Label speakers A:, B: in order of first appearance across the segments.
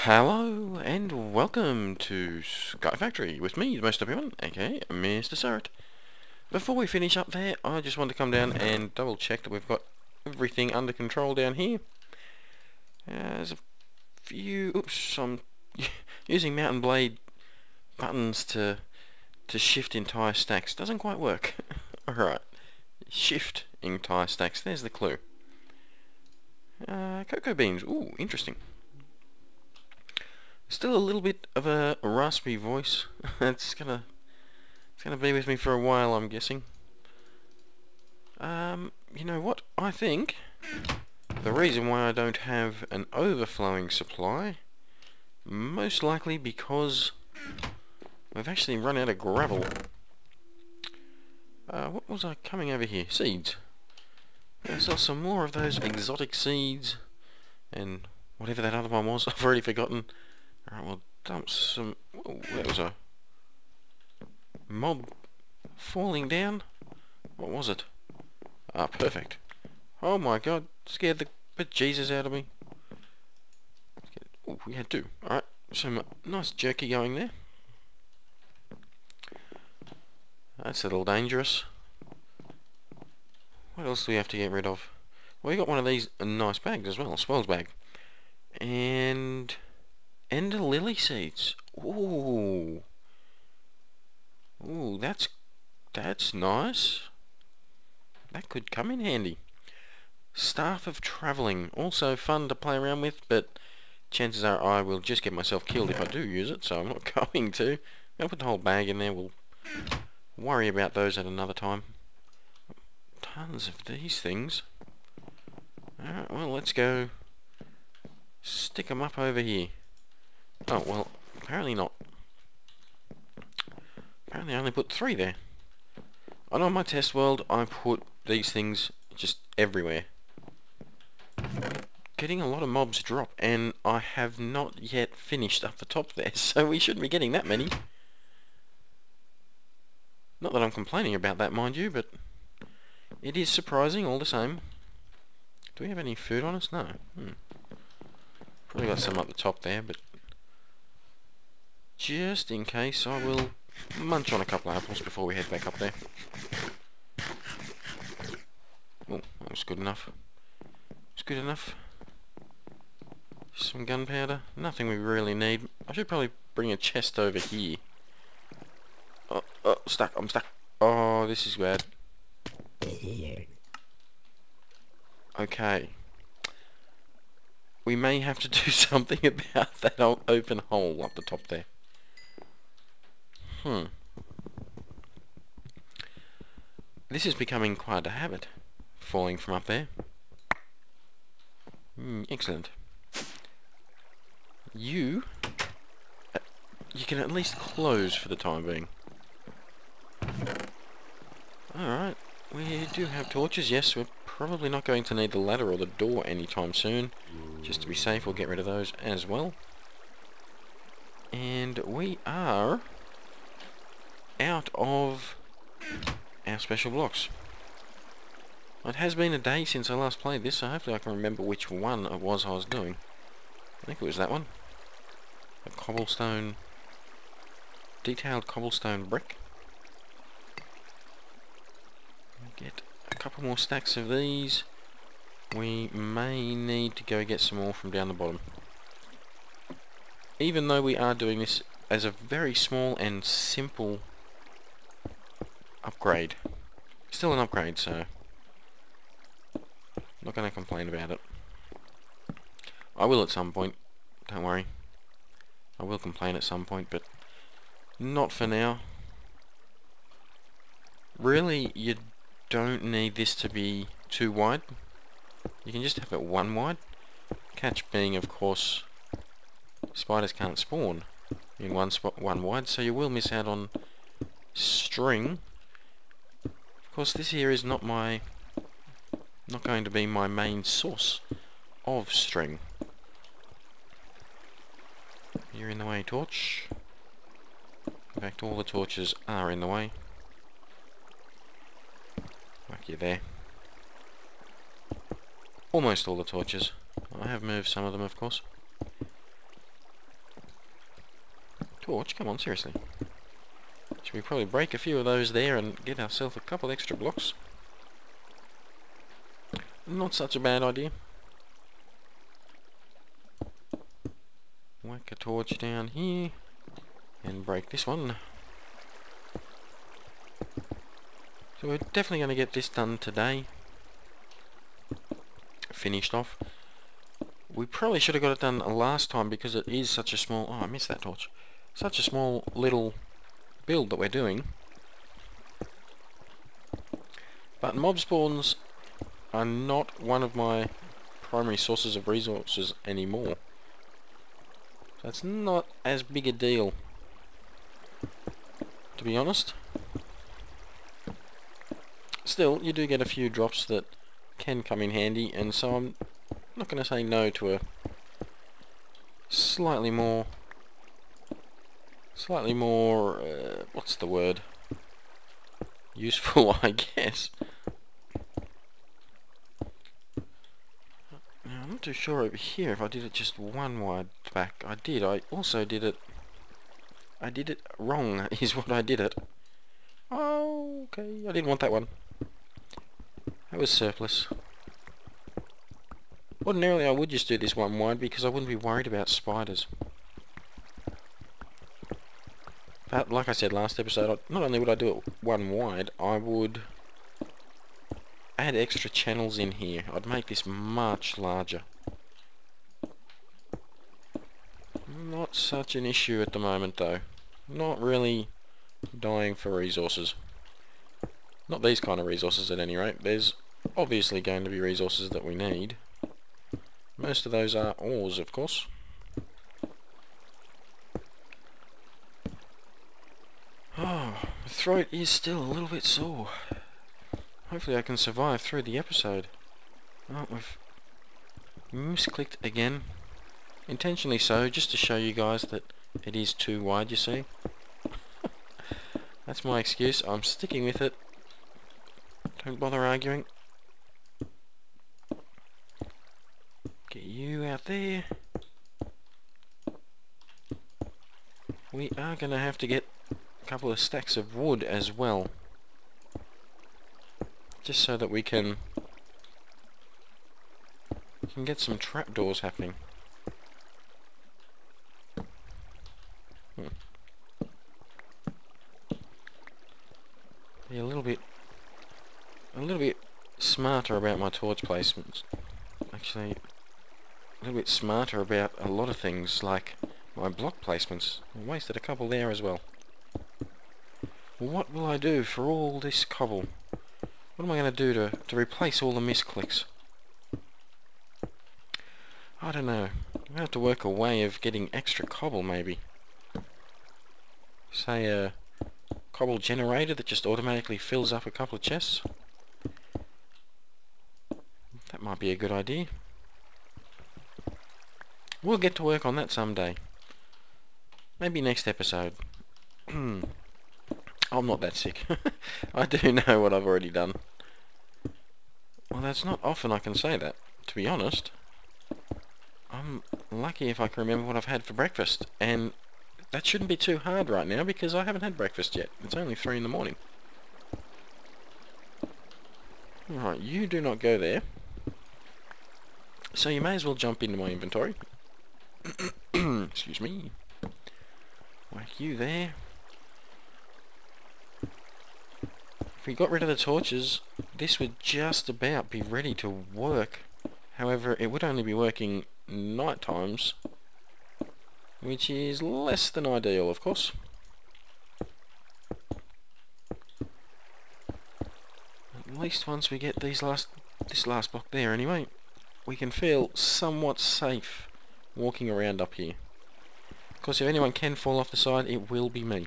A: Hello and welcome to Sky Factory with me, most everyone, aka MrSuryt. Before we finish up there, I just want to come down and double check that we've got everything under control down here. There's a few... Oops, I'm using Mountain Blade buttons to shift entire stacks. Doesn't quite work. Alright, shift entire stacks, there's the clue. Cocoa beans, ooh, interesting. Still a little bit of a raspy voice. It's gonna be with me for a while, I'm guessing. You know what? I think the reason why I don't have an overflowing supply, most likely because we've actually run out of gravel. What was I coming over here? Seeds. I saw some more of those exotic seeds, and whatever that other one was, I've already forgotten. Alright, we'll dump some... Oh, that was a mob falling down. What was it? Ah, perfect. Oh my god, scared the bejesus out of me. Oh, we had two. Alright, some nice jerky going there. That's a little dangerous. What else do we have to get rid of? Well, we got one of these nice bags as well, a swells bag. And... Ender lily seeds. Ooh. Ooh, that's nice. That could come in handy. Staff of travelling. Also fun to play around with, but chances are I will just get myself killed if I do use it, so I'm not going to. I'm going to put the whole bag in there. We'll worry about those at another time. Tons of these things. Alright, well, let's go stick them up over here. Oh, well, apparently not. Apparently I only put 3 there. And on my test world, I put these things just everywhere. Getting a lot of mobs drop, and I have not yet finished up the top there, so we shouldn't be getting that many. Not that I'm complaining about that, mind you, but it is surprising all the same. Do we have any food on us? No. Probably got some up the top there, but just in case, I will munch on a couple of apples before we head back up there. Oh, that was good enough. It's good enough. Some gunpowder. Nothing we really need. I should probably bring a chest over here. Oh, stuck. I'm stuck. Oh, this is bad. Okay. We may have to do something about that open hole up the top there. This is becoming quite a habit, falling from up there. Excellent. You can at least close for the time being. Alright, we do have torches. Yes, we're probably not going to need the ladder or the door anytime soon. Just to be safe, we'll get rid of those as well. And we are out of our special blocks. It has been a day since I last played this, so hopefully I can remember which one it was I was doing. I think it was that one. A cobblestone... detailed cobblestone brick. Get a couple more stacks of these. We may need to go get some more from down the bottom. Even though we are doing this as a very small and simple upgrade. Still an upgrade, so not going to complain about it. I will at some point, don't worry. I will complain at some point, but not for now. Really, you don't need this to be too wide. You can just have it 1 wide. Catch being, of course, spiders can't spawn in one wide, so you will miss out on string. Of course, this here is not going to be my main source of string. You're in the way, torch. In fact, all the torches are in the way. Whack you there. Almost all the torches. I have moved some of them, of course. Torch, come on, seriously. Should we probably break a few of those there and get ourselves a couple extra blocks? Not such a bad idea. Whack a torch down here and break this one. So we're definitely going to get this done today. Finished off. We probably should have got it done last time because it is such a small... Oh, I missed that torch. Such a small little build that we're doing. But mob spawns are not one of my primary sources of resources anymore. So it's not as big a deal, to be honest. Still, you do get a few drops that can come in handy, and so I'm not going to say no to a slightly more, what's the word? Useful, I guess. Now, I'm not too sure over here if I did it just one wide back. I did. I also did it... I did it wrong, is what I did it. Oh, okay. I didn't want that one. That was surplus. Ordinarily I would just do this one wide because I wouldn't be worried about spiders. But like I said last episode, not only would I do it one wide, I would add extra channels in here. I'd make this much larger. Not such an issue at the moment though. Not really dying for resources. Not these kind of resources at any rate. There's obviously going to be resources that we need. Most of those are ores, of course. Oh, my throat is still a little bit sore. Hopefully I can survive through the episode. Oh, we've misclicked again. Intentionally so, just to show you guys that it is too wide, you see. That's my excuse. I'm sticking with it. Don't bother arguing. Get you out there. We are going to have to get a couple of stacks of wood as well. Just so that we can get some trapdoors happening. Be a little bit smarter about my torch placements. Actually, a little bit smarter about a lot of things, like my block placements. I wasted a couple there as well. What will I do for all this cobble? What am I going to do to replace all the misclicks? I don't know. I'm going to have to work a way of getting extra cobble, maybe. Say a cobble generator that just automatically fills up a couple of chests. That might be a good idea. We'll get to work on that someday. Maybe next episode. I'm not that sick. I do know what I've already done. Well, that's not often I can say that, to be honest. I'm lucky if I can remember what I've had for breakfast, and that shouldn't be too hard right now because I haven't had breakfast yet. It's only 3 in the morning. Alright, you do not go there. So you may as well jump into my inventory. Excuse me. Whack you there. If we got rid of the torches, this would just about be ready to work. However, it would only be working night times, which is less than ideal, of course. At least once we get this last block there anyway, we can feel somewhat safe walking around up here. Of course, if anyone can fall off the side, it will be me.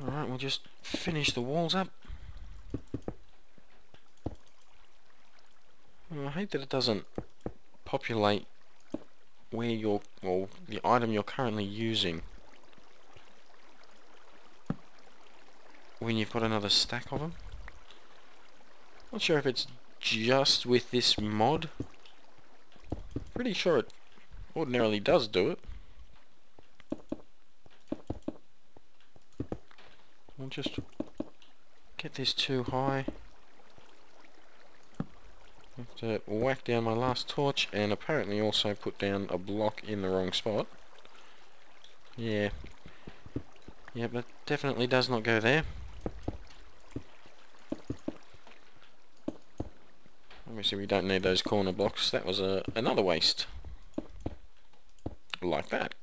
A: Alright, we'll just finish the walls up. I hate that it doesn't populate where the item you're currently using when you've got another stack of them. Not sure if it's just with this mod. Pretty sure it ordinarily does do it. I'll just get this too high. Have to whack down my last torch, and apparently also put down a block in the wrong spot. Yeah. Yeah, but definitely does not go there. Obviously we don't need those corner blocks. That was another waste. Like that.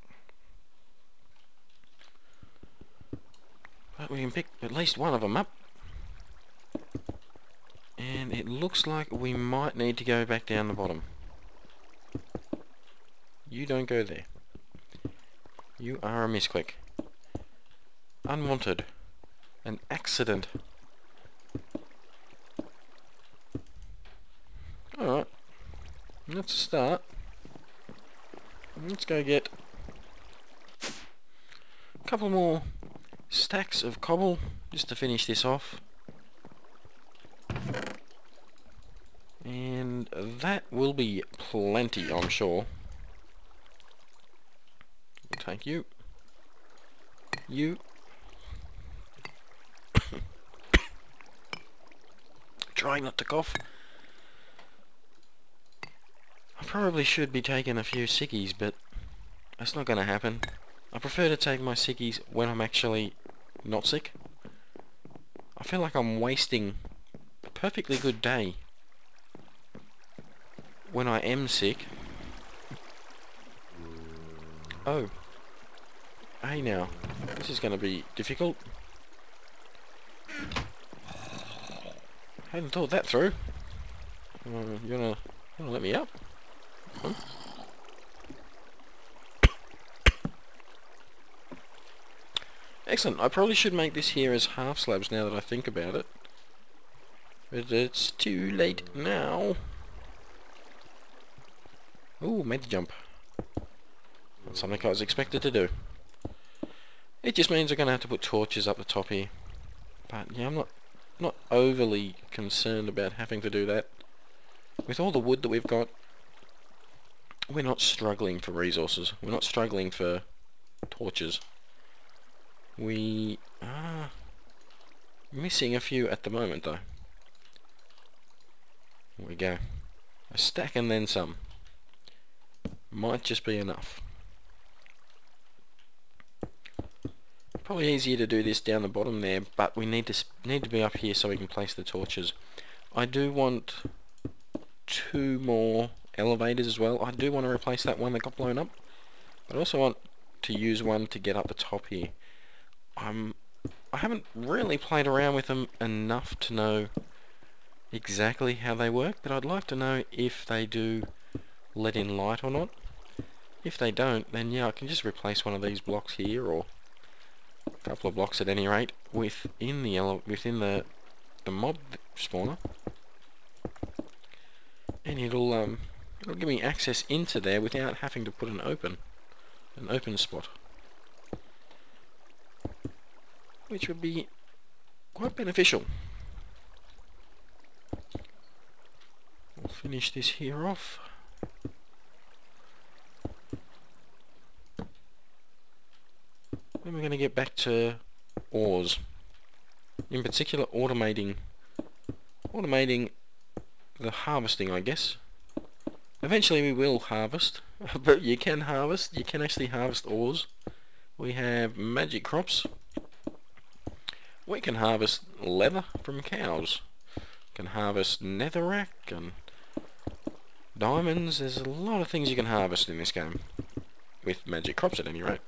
A: But we can pick at least one of them up. And it looks like we might need to go back down the bottom. You don't go there. You are a misclick. Unwanted. An accident. Alright. That's a start. Let's go get a couple more stacks of cobble just to finish this off. And that will be plenty, I'm sure. We'll take you. You. Trying not to cough. I probably should be taking a few sickies, but that's not going to happen. I prefer to take my sickies when I'm actually not sick. I feel like I'm wasting a perfectly good day when I am sick. Oh. Hey now. This is going to be difficult. Hadn't thought that through. You wanna let me up? Huh? Excellent. I probably should make this here as half slabs now that I think about it. But it's too late now. Ooh, made the jump. That's something I was expected to do. It just means I'm going to have to put torches up the top here. But yeah, I'm not overly concerned about having to do that. With all the wood that we've got, we're not struggling for resources. We're not struggling for torches. We are missing a few at the moment though. Here we go. A stack and then some. Might just be enough. Probably easier to do this down the bottom there, but we need to be up here so we can place the torches. I do want 2 more elevators as well. I do want to replace that one that got blown up, but I also want to use one to get up the top here. I haven't really played around with them enough to know exactly how they work, but I'd like to know if they do let in light or not. If they don't, then yeah, I can just replace one of these blocks here, or a couple of blocks at any rate, within the mob spawner, and it'll give me access into there without having to put an open spot, which would be quite beneficial. We'll finish this here off. Then we're going to get back to ores. In particular, automating the harvesting, I guess. Eventually we will harvest, but you can actually harvest ores. We have magic crops. We can harvest leather from cows. We can harvest netherrack and diamonds. There's a lot of things you can harvest in this game, with magic crops at any rate.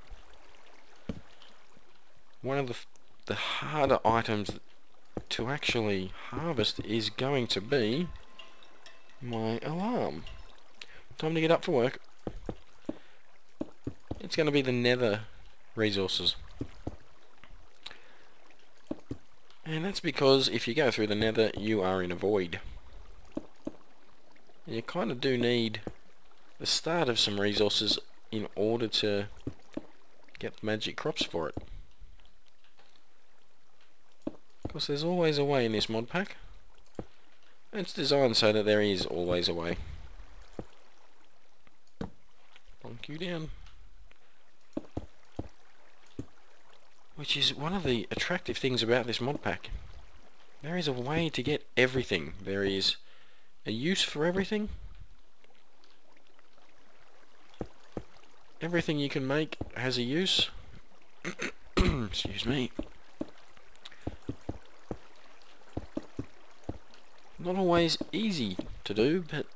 A: One of the harder items to actually harvest is going to be my alarm. Time to get up for work. It's going to be the nether resources. And that's because if you go through the nether, you are in a void. You kind of do need the start of some resources in order to get magic crops for it. Of course, there's always a way in this mod pack. It's designed so that there is always a way. Plonk you down. Which is one of the attractive things about this mod pack. There is a way to get everything. There is a use for everything. Everything you can make has a use. Excuse me. Not always easy to do, but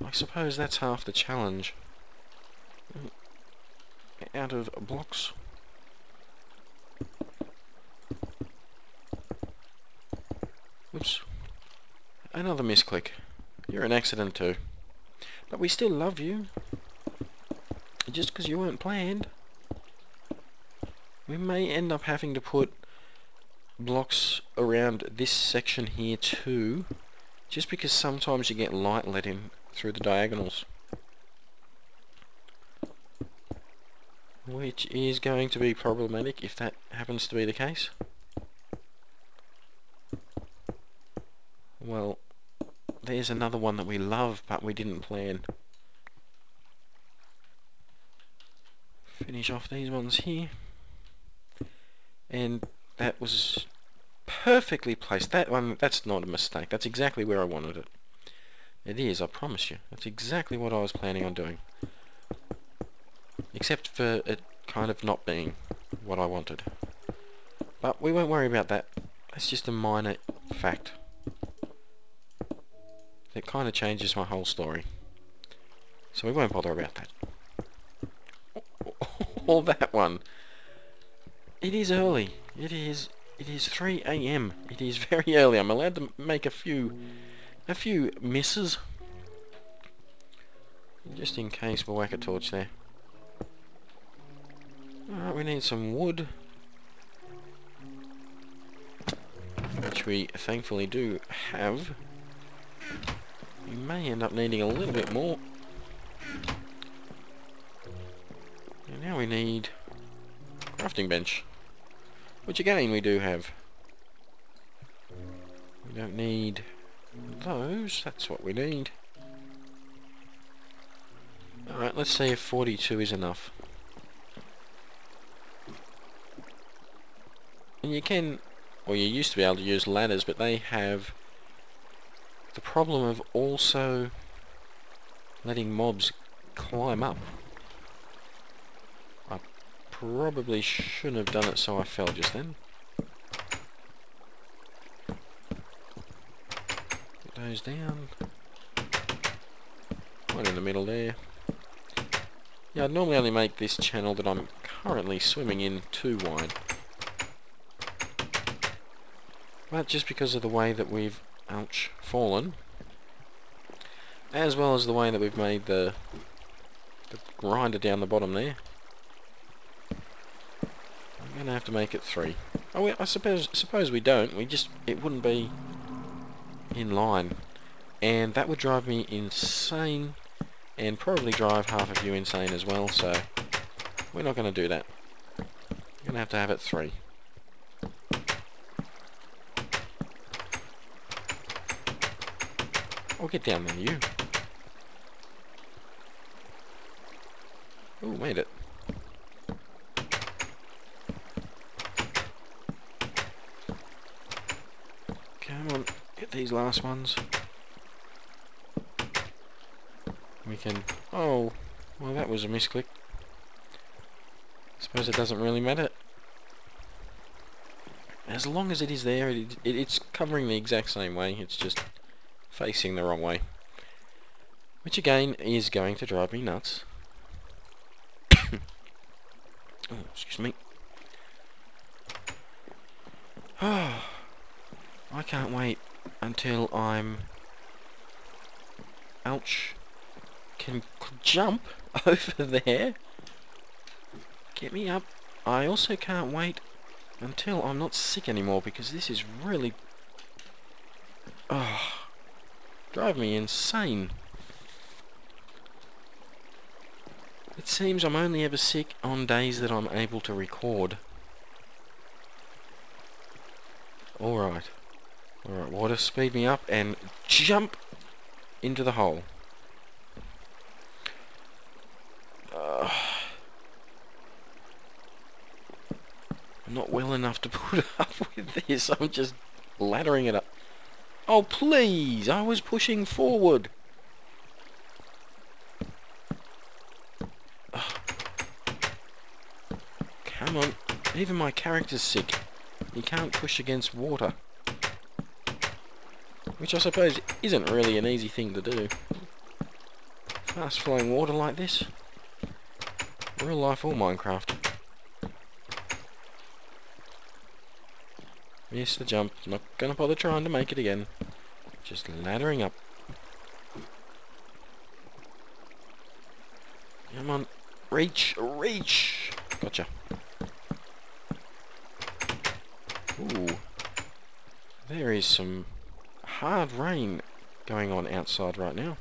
A: I suppose that's half the challenge. Out of blocks. Whoops. Another misclick. You're an accident too. But we still love you. Just because you weren't planned. We may end up having to put blocks around this section here too. Just because sometimes you get light let in through the diagonals. Which is going to be problematic if that happens to be the case. Well, there's another one that we love but we didn't plan. Finish off these ones here. And that was perfectly placed. That one, that's not a mistake. That's exactly where I wanted it. It is, I promise you. That's exactly what I was planning on doing. Except for it kind of not being what I wanted. But we won't worry about that. That's just a minor fact. It kind of changes my whole story. So we won't bother about that. All that one. It is early. It is 3 AM. It is very early. I'm allowed to make a few misses. Just in case we'll whack a torch there. Alright, we need some wood. Which we thankfully do have. We may end up needing a little bit more. And now we need a crafting bench. Which again we do have. We don't need those, that's what we need. Alright, let's see if 42 is enough. And you can, or you used to be able to use ladders, but they have the problem of also letting mobs climb up. I probably shouldn't have done it, so I fell just then. Put those down. Right in the middle there. Yeah, I'd normally only make this channel that I'm currently swimming in 2 wide. But just because of the way that we've, ouch, fallen, as well as the way that we've made the grinder down the bottom there, I'm going to have to make it 3. Oh, I suppose we don't. It wouldn't be in line. And that would drive me insane, and probably drive half of you insane as well, so we're not going to do that. We're going to have it 3. Oh, get down there, you. Oh, made it. Come on, get these last ones. We can... Oh, well that was a misclick. Suppose it doesn't really matter. As long as it is there, it's covering the exact same way, it's just facing the wrong way. Which again is going to drive me nuts. Oh, excuse me. Oh, I can't wait until I'm... Ouch. Can jump over there. Get me up. I also can't wait until I'm not sick anymore, because this is really... Oh, drive me insane. It seems I'm only ever sick on days that I'm able to record. Alright. Alright, water, speed me up and jump into the hole. I'm not well enough to put up with this. I'm just laddering it up. Oh, please! I was pushing forward. Oh. Come on. Even my character's sick. You can't push against water. Which I suppose isn't really an easy thing to do. Fast flowing water like this. Real life or Minecraft. Missed the jump. Not gonna bother trying to make it again. Just laddering up. Come on. Reach! Reach! Gotcha. Ooh. There is some hard rain going on outside right now.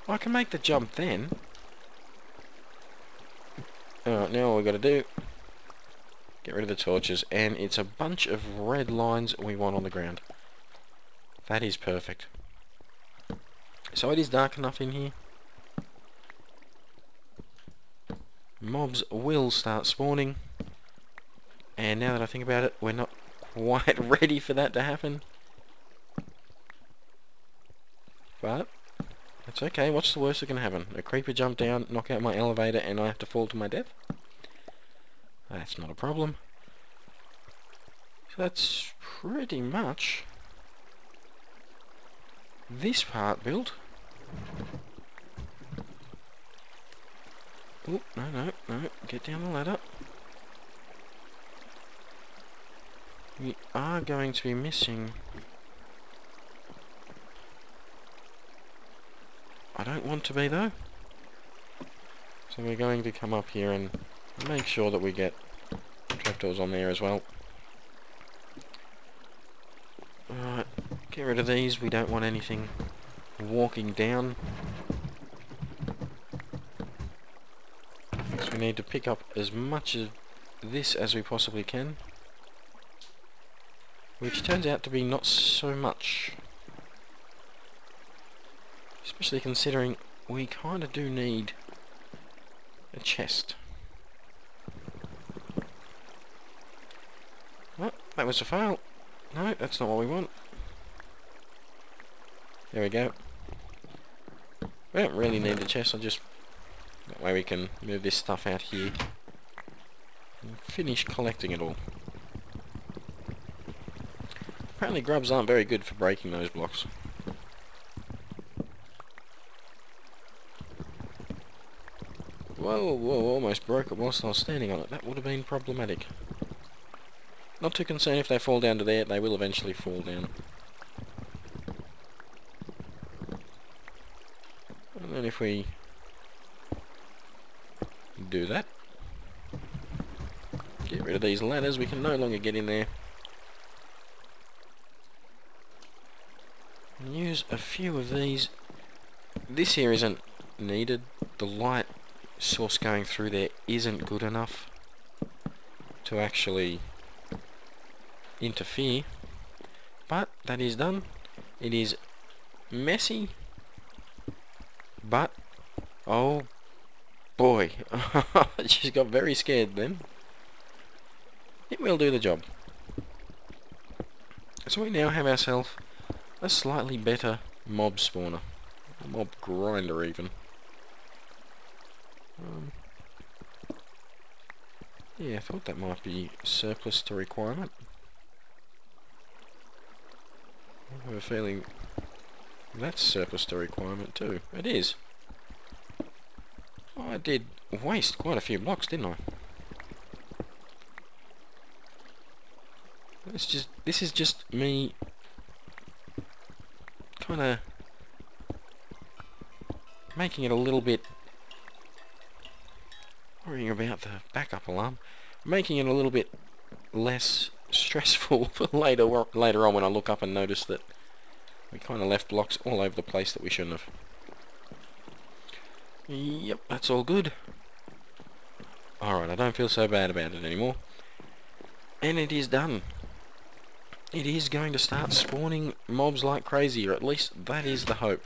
A: I can make the jump then. Alright, now all we've got to do, get rid of the torches, and it's a bunch of red lines we want on the ground. That is perfect. So it is dark enough in here. Mobs will start spawning. And now that I think about it, we're not quite ready for that to happen. But that's okay. What's the worst that can happen? A creeper jump down, knock out my elevator, and I have to fall to my death? That's not a problem. So that's pretty much this part built. Oh, no. Get down the ladder. We are going to be missing... I don't want to be though. So we're going to come up here and make sure that we get trapdoors on there as well. Alright, get rid of these. We don't want anything walking down. So we need to pick up as much of this as we possibly can. Which turns out to be not so much. Especially considering we kind of do need a chest. Oh, that was a fail. No, that's not what we want. There we go. We don't really need the chest, that way we can move this stuff out here and finish collecting it all. Apparently grubs aren't very good for breaking those blocks. Whoa, almost broke it whilst I was standing on it. That would have been problematic. Not too concerned if they fall down to there, they will eventually fall down. And then if we do that, get rid of these ladders, we can no longer get in there. And use a few of these. This here isn't needed. The light source going through there isn't good enough to actually interfere, but that is done. It is messy, but oh boy, she got very scared then. It will do the job. So we now have ourselves a slightly better mob spawner, a mob grinder even. Yeah, I thought that might be surplus to requirement. I have a feeling that's surplus to requirement too. It is. Oh, I did waste quite a few blocks, didn't I? This is just me kind of making it a little bit, worrying about the backup alarm, making it a little bit less stressful for later on when I look up and notice that we kind of left blocks all over the place that we shouldn't have. Yep, that's all good. Alright, I don't feel so bad about it anymore. And it is done. It is going to start spawning mobs like crazy, or at least that is the hope.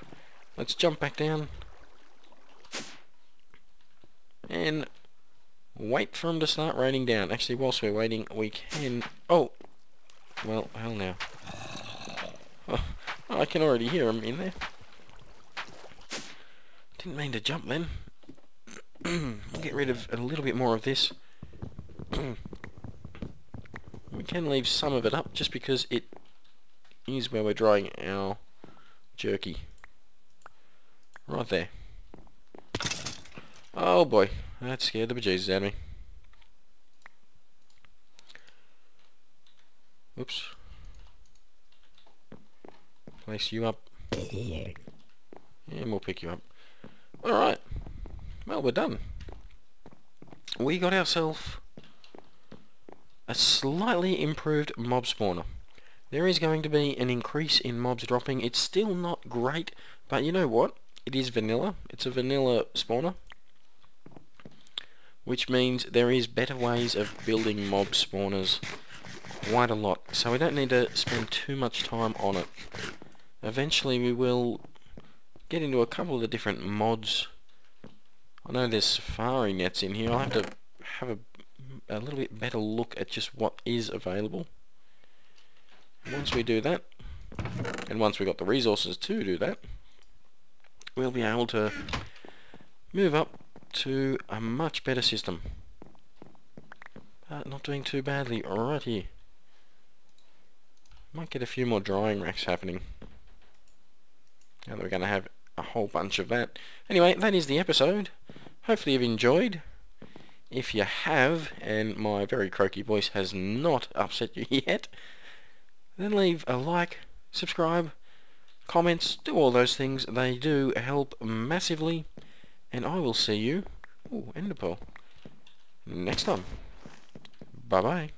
A: Let's jump back down. And wait for them to start raining down. Actually, whilst we're waiting, we can... Oh! Well, hell now. Oh, I can already hear them in there. Didn't mean to jump then. We'll get rid of a little bit more of this. We can leave some of it up just because it is where we're drying our jerky. Right there. Oh boy, that scared the bejesus out of me. Oops. Place you up. And we'll pick you up. Alright. Well, we're done. We got ourselves a slightly improved mob spawner. There is going to be an increase in mobs dropping. It's still not great, but you know what? It is vanilla. It's a vanilla spawner, which means there is better ways of building mob spawners quite a lot. So we don't need to spend too much time on it. Eventually we will get into a couple of the different mods. I know there's safari nets in here. I'll have to have a little bit better look at just what is available. Once we do that, and once we've got the resources to do that, we'll be able to move up to a much better system. Not doing too badly right here. Might get a few more drying racks happening. Now that we're going to have a whole bunch of that. Anyway, that is the episode. Hopefully you've enjoyed. If you have, and my very croaky voice has not upset you yet, then leave a like, subscribe, comments, do all those things. They do help massively. And I will see you, ender pearl, next time. Bye bye.